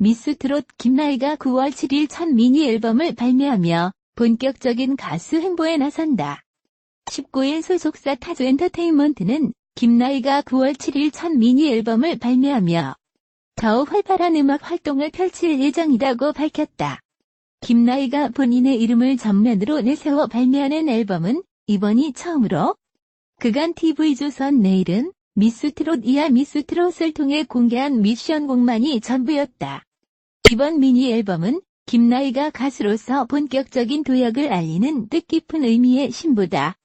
미스트롯 김나희가 9월 7일 첫 미니 앨범을 발매하며 본격적인 가수 행보에 나선다. 19일 소속사 타조 엔터테인먼트는 김나희가 9월 7일 첫 미니 앨범을 발매하며 더욱 활발한 음악 활동을 펼칠 예정이라고 밝혔다. 김나희가 본인의 이름을 전면으로 내세워 발매하는 앨범은 이번이 처음으로 그간 TV조선 내일은 미스트롯 이하 미스트롯을 통해 공개한 미션곡만이 전부였다. 이번 미니 앨범은 김나희가 가수로서 본격적인 도약을 알리는 뜻깊은 의미의 신보다.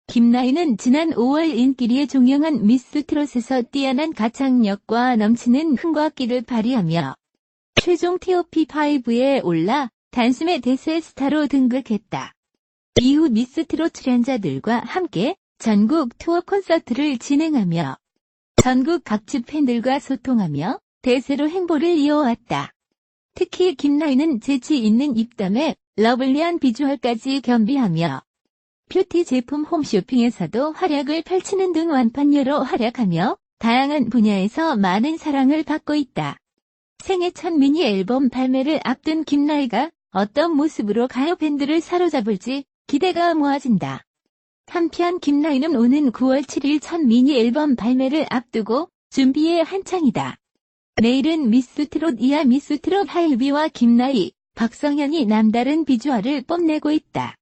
김나희는 지난 5월 인기리에 종영한 미스트롯에서 뛰어난 가창력과 넘치는 흥과 끼를 발휘하며 최종 TOP5에 올라 단숨에 대세 스타로 등극했다. 이후 미스트롯 출연자들과 함께 전국 투어 콘서트를 진행하며 전국 각지 팬들과 소통하며 대세로 행보를 이어왔다. 특히 김나희는 재치 있는 입담에 러블리한 비주얼까지 겸비하며 뷰티 제품 홈쇼핑에서도 활약을 펼치는 등 완판녀로 활약하며 다양한 분야에서 많은 사랑을 받고 있다. 생애 첫 미니 앨범 발매를 앞둔 김나희가 어떤 모습으로 가요 팬들을 사로잡을지 기대가 모아진다. 한편 김나희는 오는 9월 7일 첫 미니 앨범 발매를 앞두고 준비에 한창이다. 내일은 미스트롯 이하 미스트롯 하이비와 김나희, 박성현이 남다른 비주얼을 뽐내고 있다.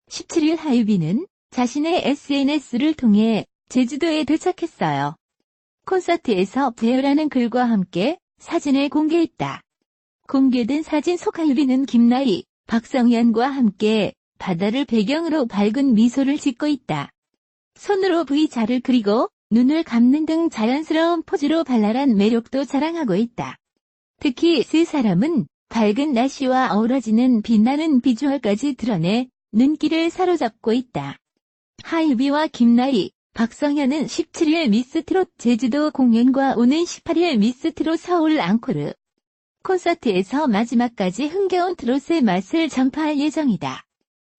17일 하이비는 자신의 SNS를 통해 제주도에 도착했어요. 콘서트에서 배우라는 글과 함께 사진을 공개했다. 공개된 사진 속 하이비는 김나희, 박성현과 함께 바다를 배경으로 밝은 미소를 짓고 있다. 손으로 V자를 그리고 눈을 감는 등 자연스러운 포즈로 발랄한 매력도 자랑하고 있다. 특히 세 사람은 밝은 날씨와 어우러지는 빛나는 비주얼까지 드러내 눈길을 사로잡고 있다. 하이비와 김나희, 박성현은 17일 미스트롯 제주도 공연과 오는 18일 미스트롯 서울 앙코르 콘서트에서 마지막까지 흥겨운 트롯의 맛을 전파할 예정이다.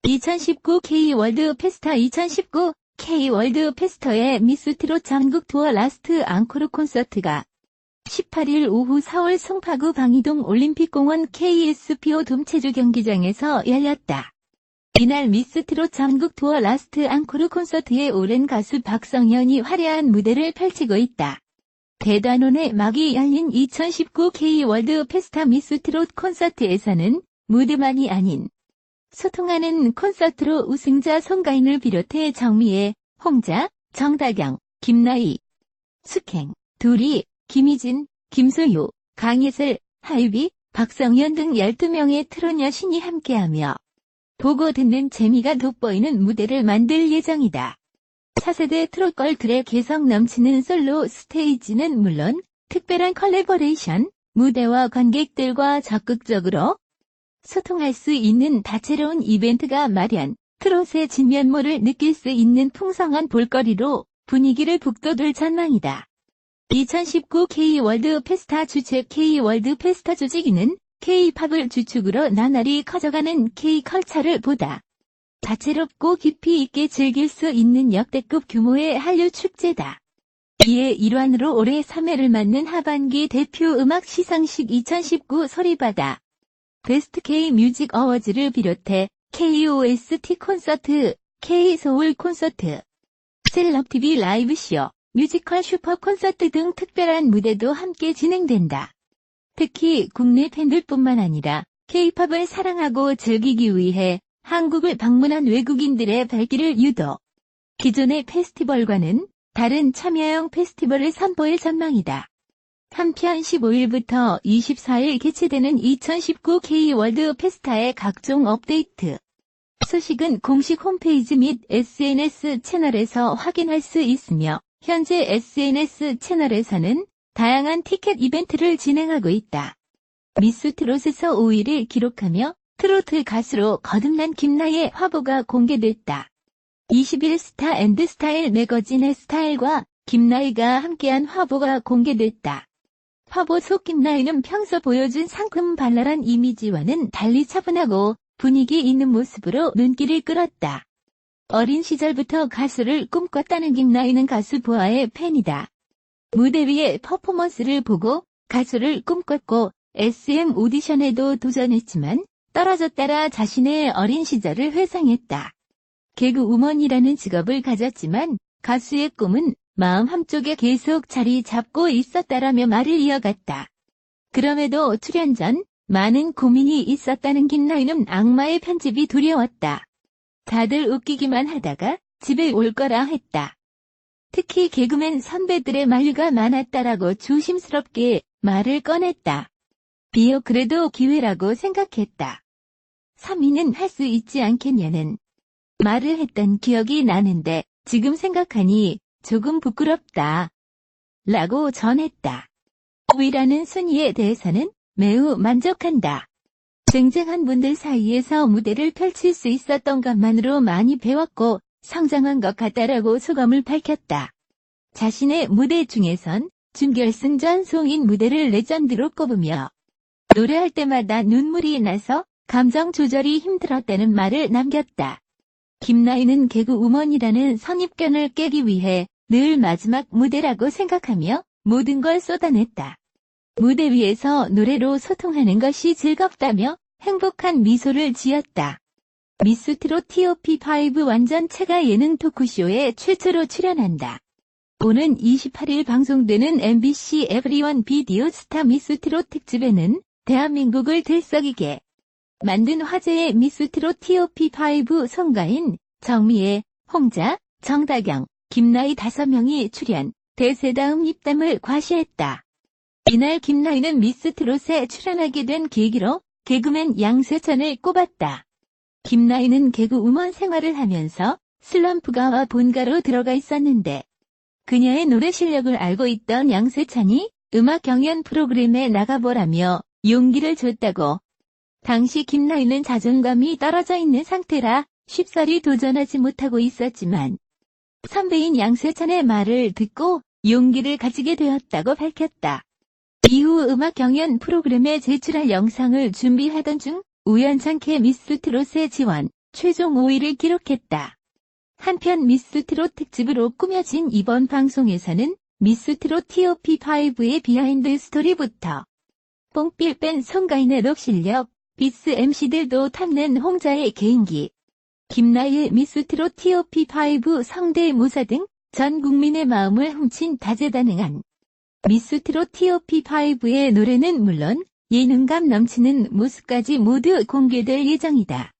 2019 K-월드 페스타 2019 K-월드 페스터의 미스트롯 전국 투어 라스트 앙코르 콘서트가 18일 오후 서울 송파구 방이동 올림픽공원 KSPO 돔체조 경기장에서 열렸다. 이날 미스트롯 전국 투어 라스트 앙코르 콘서트에 오른 가수 박성현이 화려한 무대를 펼치고 있다. 대단원의 막이 열린 2019 K-월드 페스타 미스트롯 콘서트에서는 무대만이 아닌 소통하는 콘서트로 우승자 송가인을 비롯해 정미애, 홍자, 정다경, 김나희, 숙행, 두리, 김희진, 김소유, 강예슬, 하이비, 박성현 등 12명의 트롯 여신이 함께하며 보고 듣는 재미가 돋보이는 무대를 만들 예정이다. 차세대 트롯 걸들의 개성 넘치는 솔로 스테이지는 물론 특별한 컬래버레이션, 무대와 관객들과 적극적으로 소통할 수 있는 다채로운 이벤트가 마련, 트롯의 진면모를 느낄 수 있는 풍성한 볼거리로 분위기를 북돋울 전망이다. 2019 K-월드 페스타 주최 K-월드 페스타 조직위는 K-팝을 주축으로 나날이 커져가는 K-컬처를 보다 다채롭고 깊이 있게 즐길 수 있는 역대급 규모의 한류 축제다. 이에 일환으로 올해 3회를 맞는 하반기 대표 음악 시상식 2019 소리바다 베스트 K-뮤직 어워즈를 비롯해 KOST 콘서트, K-소울 콘서트, 셀럽TV 라이브쇼, 뮤지컬 슈퍼 콘서트 등 특별한 무대도 함께 진행된다. 특히 국내 팬들뿐만 아니라 K-팝을 사랑하고 즐기기 위해 한국을 방문한 외국인들의 발길을 유도. 기존의 페스티벌과는 다른 참여형 페스티벌을 선보일 전망이다. 한편 15일부터 24일 개최되는 2019 K-월드 페스타의 각종 업데이트 소식은 공식 홈페이지 및 SNS 채널에서 확인할 수 있으며 현재 SNS 채널에서는 다양한 티켓 이벤트를 진행하고 있다. 미스트롯에서 5위를 기록하며 트로트 가수로 거듭난 김나희의 화보가 공개됐다. 20일 스타 앤드 스타일 매거진의 스타일과 김나희가 함께한 화보가 공개됐다. 화보 속 김나희는 평소 보여준 상큼 발랄한 이미지와는 달리 차분하고 분위기 있는 모습으로 눈길을 끌었다. 어린 시절부터 가수를 꿈꿨다는 김나희는 가수 보아의 팬이다. 무대 위의 퍼포먼스를 보고 가수를 꿈꿨고 SM 오디션에도 도전했지만 떨어졌다라 자신의 어린 시절을 회상했다. 개그우먼이라는 직업을 가졌지만 가수의 꿈은 마음 한쪽에 계속 자리 잡고 있었다라며 말을 이어갔다. 그럼에도 출연 전 많은 고민이 있었다는 김나희는 악마의 편집이 두려웠다. 다들 웃기기만 하다가 집에 올 거라 했다. 특히 개그맨 선배들의 만류가 많았다라고 조심스럽게 말을 꺼냈다. 비록 그래도 기회라고 생각했다. 3위는 할 수 있지 않겠냐는 말을 했던 기억이 나는데 지금 생각하니 조금 부끄럽다. 라고 전했다. 5위라는 순위에 대해서는 매우 만족한다. 쟁쟁한 분들 사이에서 무대를 펼칠 수 있었던 것만으로 많이 배웠고 성장한 것 같다라고 소감을 밝혔다. 자신의 무대 중에선 준결승전 송인 무대를 레전드로 꼽으며 노래할 때마다 눈물이 나서 감정 조절이 힘들었다는 말을 남겼다. 김나희는 개그우먼이라는 선입견을 깨기 위해 늘 마지막 무대라고 생각하며 모든 걸 쏟아냈다. 무대 위에서 노래로 소통하는 것이 즐겁다며 행복한 미소를 지었다. 미스트롯 TOP5 완전체가 예능 토크쇼에 최초로 출연한다. 오는 28일 방송되는 MBC 에브리원 비디오 스타 미스트롯 특집에는 대한민국을 들썩이게 만든 화제의 미스트롯 TOP5 송가인, 정미애, 홍자, 정다경, 김나희 5명이 출연, 대세다움 입담을 과시했다. 이날 김나희는 미스트롯에 출연하게 된 계기로 개그맨 양세찬을 꼽았다. 김나희는 개그우먼 생활을 하면서 슬럼프가 와 본가로 들어가 있었는데 그녀의 노래 실력을 알고 있던 양세찬이 음악 경연 프로그램에 나가보라며 용기를 줬다고. 당시 김나희는 자존감이 떨어져 있는 상태라 쉽사리 도전하지 못하고 있었지만 선배인 양세찬의 말을 듣고 용기를 가지게 되었다고 밝혔다. 이후 음악 경연 프로그램에 제출할 영상을 준비하던 중 우연찮게 미스트롯에 지원, 최종 5위를 기록했다. 한편 미스트롯 특집으로 꾸며진 이번 방송에서는 미스트롯 TOP5의 비하인드 스토리부터 뽕필 뺀 송가인의 록 실력, 비스 MC들도 탐낸 홍자의 개인기, 김나희의 미스트롯 TOP5 성대모사 등 전 국민의 마음을 훔친 다재다능한 미스트롯 TOP5의 노래는 물론 예능감 넘치는 모습까지 모두 공개될 예정이다.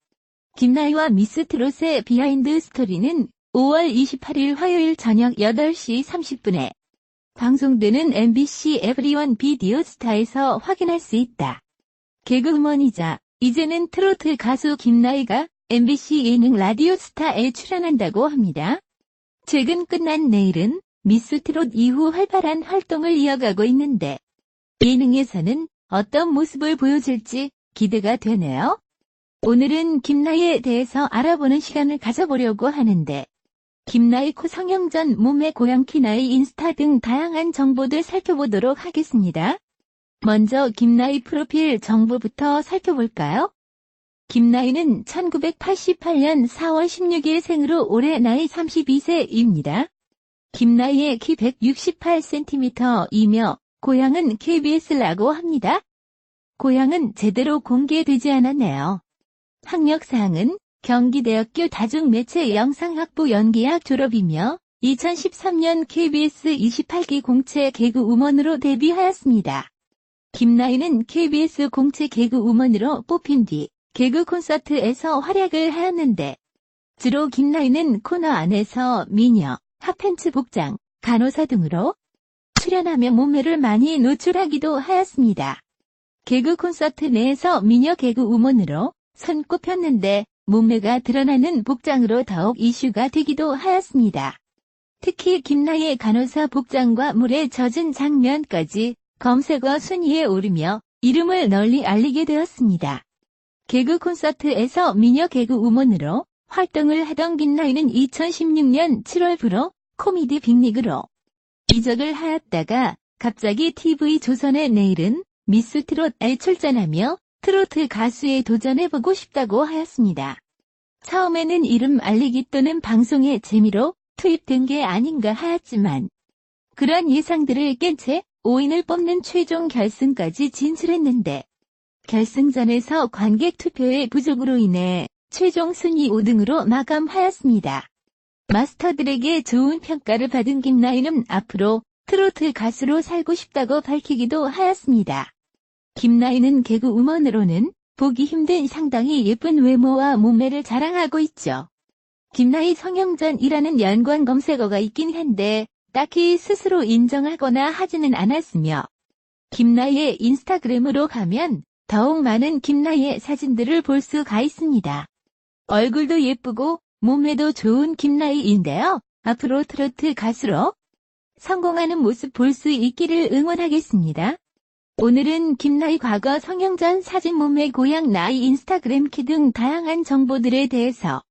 김나희와 미스트롯의 비하인드 스토리는 5월 28일 화요일 저녁 8시 30분에 방송되는 MBC 에브리원 비디오 스타에서 확인할 수 있다. 개그우먼이자 이제는 트로트 가수 김나희가 MBC 예능 라디오 스타에 출연한다고 합니다. 최근 끝난 내일은 미스트롯 이후 활발한 활동을 이어가고 있는데 예능에서는 어떤 모습을 보여줄지 기대가 되네요. 오늘은 김나희에 대해서 알아보는 시간을 가져보려고 하는데 김나희 코 성형전 몸매 고양 키나희 인스타 등 다양한 정보들 살펴보도록 하겠습니다. 먼저 김나희 프로필 정보부터 살펴볼까요? 김나희는 1988년 4월 16일 생으로 올해 나이 32세입니다. 김나희의 키 168cm이며 고향은 KBS라고 합니다. 고향은 제대로 공개되지 않았네요. 학력사항은 경기대학교 다중매체 영상학부 연기학 졸업이며 2013년 KBS 28기 공채 개그우먼으로 데뷔하였습니다. 김나희는 KBS 공채 개그우먼으로 뽑힌 뒤 개그 콘서트에서 활약을 하였는데 주로 김나희는 코너 안에서 미녀, 핫팬츠 복장, 간호사 등으로 출연하며 몸매를 많이 노출하기도 하였습니다. 개그 콘서트 내에서 미녀 개그우먼으로 손꼽혔는데 몸매가 드러나는 복장으로 더욱 이슈가 되기도 하였습니다. 특히 김나희의 간호사 복장과 물에 젖은 장면까지 검색어 순위에 오르며 이름을 널리 알리게 되었습니다. 개그 콘서트에서 미녀 개그우먼으로 활동을 하던 김나희는 2016년 7월부로 코미디 빅리그로 이적을 하였다가 갑자기 TV조선의 내일은 미스트롯에 출전하며 트로트 가수에 도전해보고 싶다고 하였습니다. 처음에는 이름 알리기 또는 방송의 재미로 투입된 게 아닌가 하였지만 그런 예상들을 깬 채 5인을 뽑는 최종 결승까지 진출했는데 결승전에서 관객 투표의 부족으로 인해 최종 순위 5등으로 마감하였습니다. 마스터들에게 좋은 평가를 받은 김나희는 앞으로 트로트 가수로 살고 싶다고 밝히기도 하였습니다. 김나희는 개그우먼으로는 보기 힘든 상당히 예쁜 외모와 몸매를 자랑하고 있죠. 김나희 성형전이라는 연관 검색어가 있긴 한데 딱히 스스로 인정하거나 하지는 않았으며 김나희의 인스타그램으로 가면 더욱 많은 김나희의 사진들을 볼 수가 있습니다. 얼굴도 예쁘고 몸매도 좋은 김나희인데요. 앞으로 트로트 가수로 성공하는 모습 볼 수 있기를 응원하겠습니다. 오늘은 김나희 과거 성형전 사진 몸매 고향 나이 인스타그램 키 등 다양한 정보들에 대해서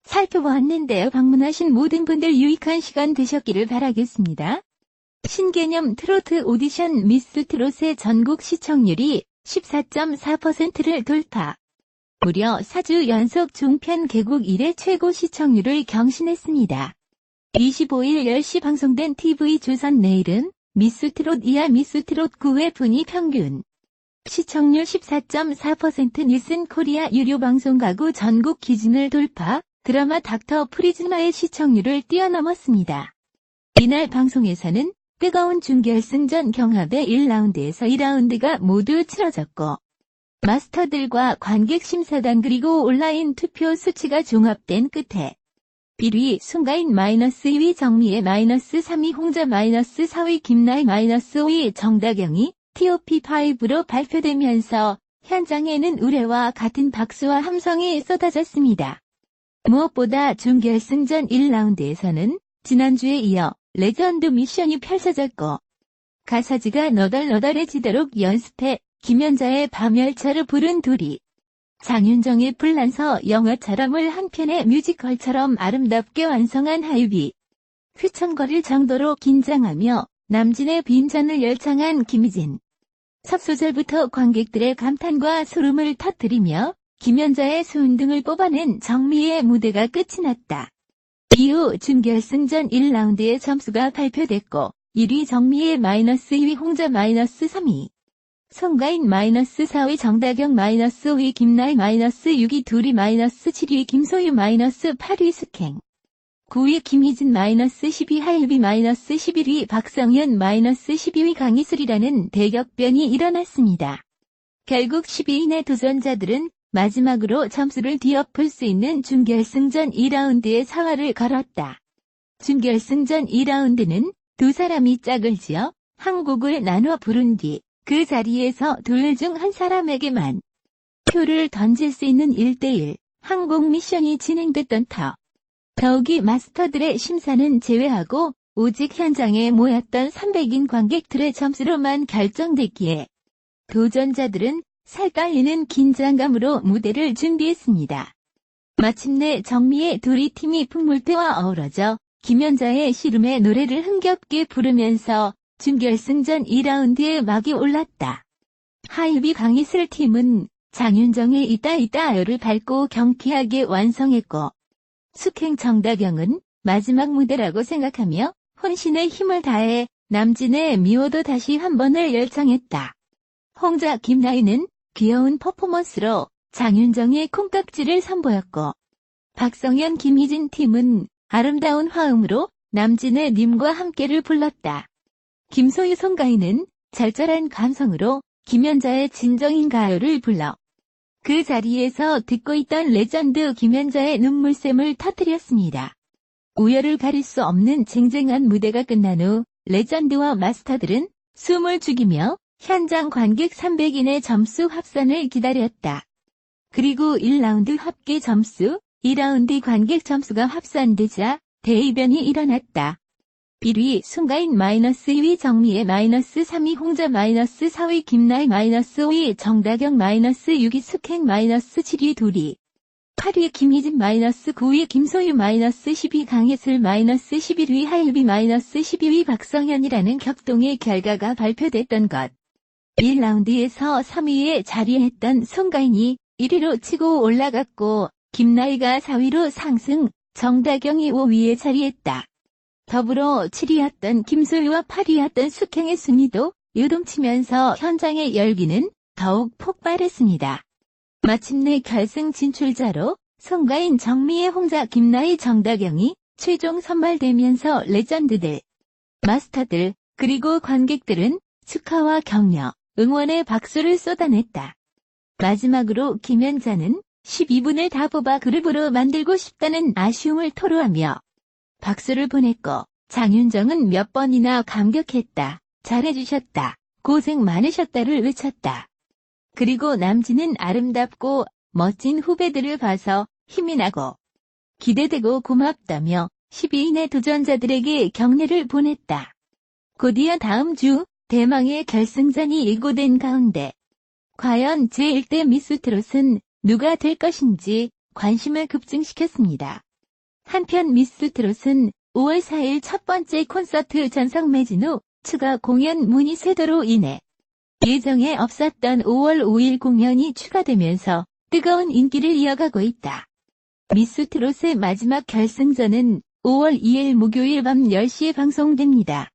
살펴보았는데요. 방문하신 모든 분들 유익한 시간 되셨기를 바라겠습니다. 신개념 트로트 오디션 미스 트롯의 전국 시청률이 14.4%를 돌파. 무려 4주 연속 종편 개국 이래 최고 시청률을 경신했습니다. 25일 10시 방송된 TV조선 내일은 미스트롯 이하 미스트롯 9회 분위 평균 시청률 14.4% 닐슨 코리아 유료 방송 가구 전국 기준을 돌파, 드라마 닥터 프리즈마의 시청률을 뛰어넘었습니다. 이날 방송에서는 뜨거운 준결승전 경합의 1라운드에서 2라운드가 모두 치러졌고 마스터들과 관객 심사단 그리고 온라인 투표 수치가 종합된 끝에 1위 송가인 -2위 정미애 -3위 홍자 -4위 김나희 -5위 정다경이 TOP5로 발표되면서 현장에는 우레와 같은 박수와 함성이 쏟아졌습니다. 무엇보다 준결승전 1라운드에서는 지난주에 이어 레전드 미션이 펼쳐졌고 가사지가 너덜너덜해지도록 연습해 김연자의 밤열차를 부른 둘이 장윤정의 불란서 영화처럼을 한 편의 뮤지컬처럼 아름답게 완성한 하이비 휘청거릴 정도로 긴장하며 남진의 빈잔을 열창한 김희진 첫 소절부터 관객들의 감탄과 소름을 터뜨리며 김연자의 수은등을 뽑아낸 정미의 무대가 끝이 났다. 이후 준결승전 1라운드의 점수가 발표됐고 1위 정미애 -2위 홍자 -3위 송가인 -4위 정다경 -5위 김나희 -6위 둘이 -7위 김소유 -8위 숙행 9위 김희진 -10위 하일비 -11위 박성현 -12위 강희슬이라는 대격변이 일어났습니다. 결국 12인의 도전자들은 마지막으로 점수를 뒤엎을 수 있는 준결승전 2라운드에 사활을 걸었다. 준결승전 2라운드는 두 사람이 짝을 지어 한 곡을 나눠 부른 뒤 그 자리에서 둘 중 한 사람에게만 표를 던질 수 있는 1대1 항공 미션이 진행됐던 터. 더욱이 마스터들의 심사는 제외하고 오직 현장에 모였던 300인 관객들의 점수로만 결정됐기에 도전자들은 살떨리는 긴장감으로 무대를 준비했습니다. 마침내 정미의 둘이 팀이 풍물대와 어우러져 김연자의 씨름의 노래를 흥겹게 부르면서 준결승전 2라운드에 막이 올랐다. 하이비 강희슬 팀은 장윤정의 이따이따요를 밟고 경쾌하게 완성했고 숙행 정다경은 마지막 무대라고 생각하며 혼신의 힘을 다해 남진의 미워도 다시 한 번을 열창했다. 홍자 김나희는 귀여운 퍼포먼스로 장윤정의 콩깍지를 선보였고 박성현 김희진 팀은 아름다운 화음으로 남진의 님과 함께를 불렀다. 김소유 송가인은 절절한 감성으로 김연자의 진정인 가요를 불러 그 자리에서 듣고 있던 레전드 김연자의 눈물샘을 터뜨렸습니다. 우열을 가릴 수 없는 쟁쟁한 무대가 끝난 후 레전드와 마스터들은 숨을 죽이며 현장 관객 300인의 점수 합산을 기다렸다. 그리고 1라운드 합계 점수, 2라운드 관객 점수가 합산되자 대이변이 일어났다. 1위 송가인 -2위 정미애 -3위 홍자 -4위 김나희 -5위 정다경 -6위 숙행 -7위 둘이 8위 김희진 -9위 김소유 -10위 강혜슬 -11위 하일비 -12위 박성현이라는 격동의 결과가 발표됐던 것. 1라운드에서 3위에 자리했던 송가인이 1위로 치고 올라갔고 김나희가 4위로 상승, 정다경이 5위에 자리했다. 더불어 7위였던 김소희와 8위였던 숙행의 순위도 요동치면서 현장의 열기는 더욱 폭발했습니다. 마침내 결승 진출자로 송가인, 정미애, 홍자, 김나희, 정다경이 최종 선발되면서 레전드들, 마스터들, 그리고 관객들은 축하와 격려, 응원의 박수를 쏟아냈다. 마지막으로 김연자는 12분을 다 뽑아 그룹으로 만들고 싶다는 아쉬움을 토로하며 박수를 보냈고, 장윤정은 몇 번이나 감격했다. 잘해주셨다. 고생 많으셨다를 외쳤다. 그리고 남진은 아름답고 멋진 후배들을 봐서 힘이 나고 기대되고 고맙다며 12인의 도전자들에게 격려를 보냈다. 곧이어 다음 주 대망의 결승전이 예고된 가운데 과연 제1대 미스트롯은 누가 될 것인지 관심을 급증시켰습니다. 한편 미스트롯은 5월 4일 첫 번째 콘서트 전석 매진 후 추가 공연 문의 쇄도로 인해 예정에 없었던 5월 5일 공연이 추가되면서 뜨거운 인기를 이어가고 있다. 미스트롯의 마지막 결승전은 5월 2일 목요일 밤 10시에 방송됩니다.